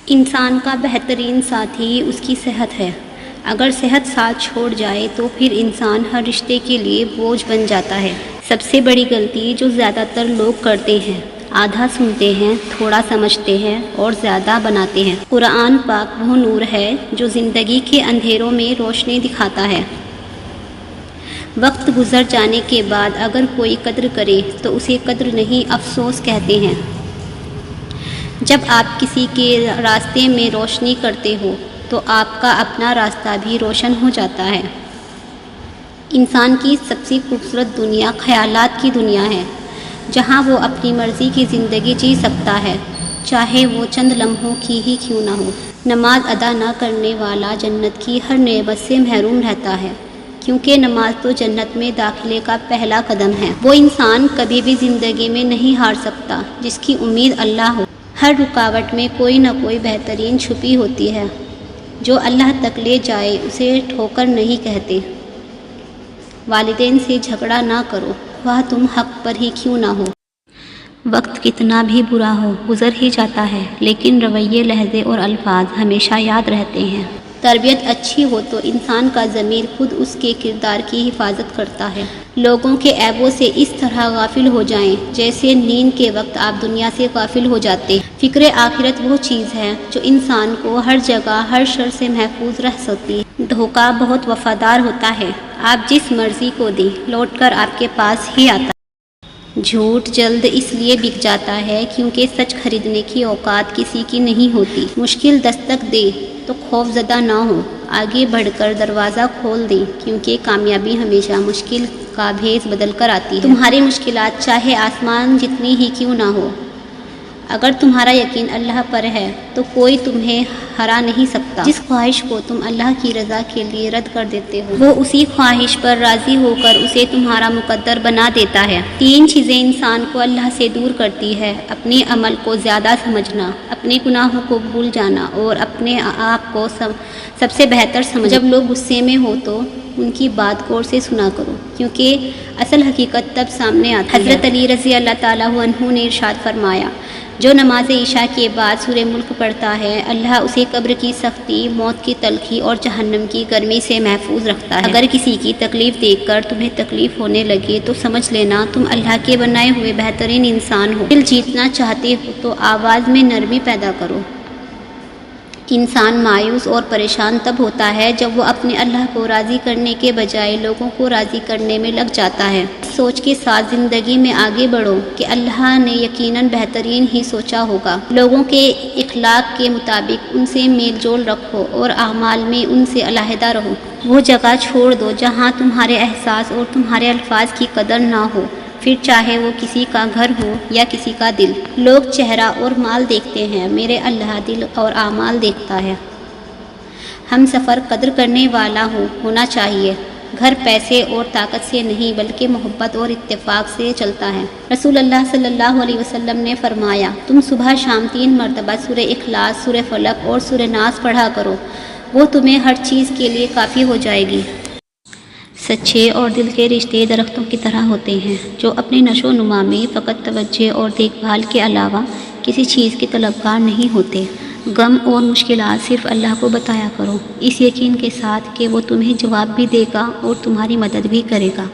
انسان کا بہترین ساتھی اس کی صحت ہے۔ اگر صحت ساتھ چھوڑ جائے تو پھر انسان ہر رشتے کے لیے بوجھ بن جاتا ہے۔ سب سے بڑی غلطی جو زیادہ تر لوگ کرتے ہیں، آدھا سنتے ہیں، تھوڑا سمجھتے ہیں اور زیادہ بناتے ہیں۔ قرآن پاک وہ نور ہے جو زندگی کے اندھیروں میں روشنی دکھاتا ہے۔ وقت گزر جانے کے بعد اگر کوئی قدر کرے تو اسے قدر نہیں افسوس کہتے ہیں۔ جب آپ کسی کے راستے میں روشنی کرتے ہو تو آپ کا اپنا راستہ بھی روشن ہو جاتا ہے۔ انسان کی سب سے خوبصورت دنیا خیالات کی دنیا ہے، جہاں وہ اپنی مرضی کی زندگی جی سکتا ہے، چاہے وہ چند لمحوں کی ہی کیوں نہ ہو۔ نماز ادا نہ کرنے والا جنت کی ہر نعمت سے محروم رہتا ہے، کیونکہ نماز تو جنت میں داخلے کا پہلا قدم ہے۔ وہ انسان کبھی بھی زندگی میں نہیں ہار سکتا جس کی امید اللہ ہو۔ ہر رکاوٹ میں کوئی نہ کوئی بہترین چھپی ہوتی ہے۔ جو اللہ تک لے جائے اسے ٹھوکر نہیں کہتے۔ والدین سے جھگڑا نہ کرو، خواہ تم حق پر ہی کیوں نہ ہو۔ وقت کتنا بھی برا ہو گزر ہی جاتا ہے، لیکن رویے، لہجے اور الفاظ ہمیشہ یاد رہتے ہیں۔ تربیت اچھی ہو تو انسان کا ضمیر خود اس کے کردار کی حفاظت کرتا ہے۔ لوگوں کے عیبوں سے اس طرح غافل ہو جائیں جیسے نیند کے وقت آپ دنیا سے غافل ہو جاتے۔ فکر آخرت وہ چیز ہے جو انسان کو ہر جگہ ہر شر سے محفوظ رکھ سکتی ہے۔ دھوکہ بہت وفادار ہوتا ہے، آپ جس مرضی کو دیں لوٹ کر آپ کے پاس ہی آتا ہے۔ جھوٹ جلد اس لیے بک جاتا ہے کیونکہ سچ خریدنے کی اوقات کسی کی نہیں ہوتی۔ مشکل دستک دے تو خوف زدہ نہ ہو، آگے بڑھ کر دروازہ کھول دیں کیونکہ کامیابی ہمیشہ مشکل کا بھیس بدل کر آتی ہے۔ تمہاری مشکلات چاہے آسمان جتنی ہی کیوں نہ ہو، اگر تمہارا یقین اللہ پر ہے تو کوئی تمہیں ہرا نہیں سکتا۔ جس خواہش کو تم اللہ کی رضا کے لیے رد کر دیتے ہو، وہ اسی خواہش پر راضی ہو کر اسے تمہارا مقدر بنا دیتا ہے۔ 3 چیزیں انسان کو اللہ سے دور کرتی ہے: اپنے عمل کو زیادہ سمجھنا، اپنے گناہوں کو بھول جانا اور اپنے آپ کو سب سے بہتر سمجھنا۔ جب لوگ غصے میں ہو تو ان کی بات غور سے سنا کرو، کیونکہ اصل حقیقت تب سامنے آتی ہے۔ حضرت علی رضی اللہ تعالیٰ عنہ نے ارشاد فرمایا، جو نماز عشاء کے بعد سورہ ملک پڑھتا ہے اللہ اسے قبر کی سختی، موت کی تلخی اور جہنم کی گرمی سے محفوظ رکھتا ہے۔ اگر کسی کی تکلیف دیکھ کر تمہیں تکلیف ہونے لگے تو سمجھ لینا تم اللہ کے بنائے ہوئے بہترین انسان ہو۔ دل جیتنا چاہتے ہو تو آواز میں نرمی پیدا کرو۔ انسان مایوس اور پریشان تب ہوتا ہے جب وہ اپنے اللہ کو راضی کرنے کے بجائے لوگوں کو راضی کرنے میں لگ جاتا ہے۔ سوچ کے ساتھ زندگی میں آگے بڑھو کہ اللہ نے یقیناً بہترین ہی سوچا ہوگا۔ لوگوں کے اخلاق کے مطابق ان سے میل جول رکھو اور اعمال میں ان سے علیحدہ رہو۔ وہ جگہ چھوڑ دو جہاں تمہارے احساس اور تمہارے الفاظ کی قدر نہ ہو، پھر چاہے وہ کسی کا گھر ہو یا کسی کا دل۔ لوگ چہرہ اور مال دیکھتے ہیں، میرے اللہ دل اور اعمال دیکھتا ہے۔ ہم سفر قدر کرنے والا ہونا چاہیے۔ گھر پیسے اور طاقت سے نہیں بلکہ محبت اور اتفاق سے چلتا ہے۔ رسول اللہ صلی اللہ علیہ وسلم نے فرمایا، تم صبح شام 3 مرتبہ سورہ اخلاص، سورہ فلق اور سورہ ناس پڑھا کرو، وہ تمہیں ہر چیز کے لیے کافی ہو جائے گی۔ سچے اور دل کے رشتے درختوں کی طرح ہوتے ہیں جو اپنی نشو و نما میں فقط توجہ اور دیکھ بھال کے علاوہ کسی چیز کے طلبگار نہیں ہوتے۔ غم اور مشکلات صرف اللہ کو بتایا کرو، اس یقین کے ساتھ کہ وہ تمہیں جواب بھی دے گا اور تمہاری مدد بھی کرے گا۔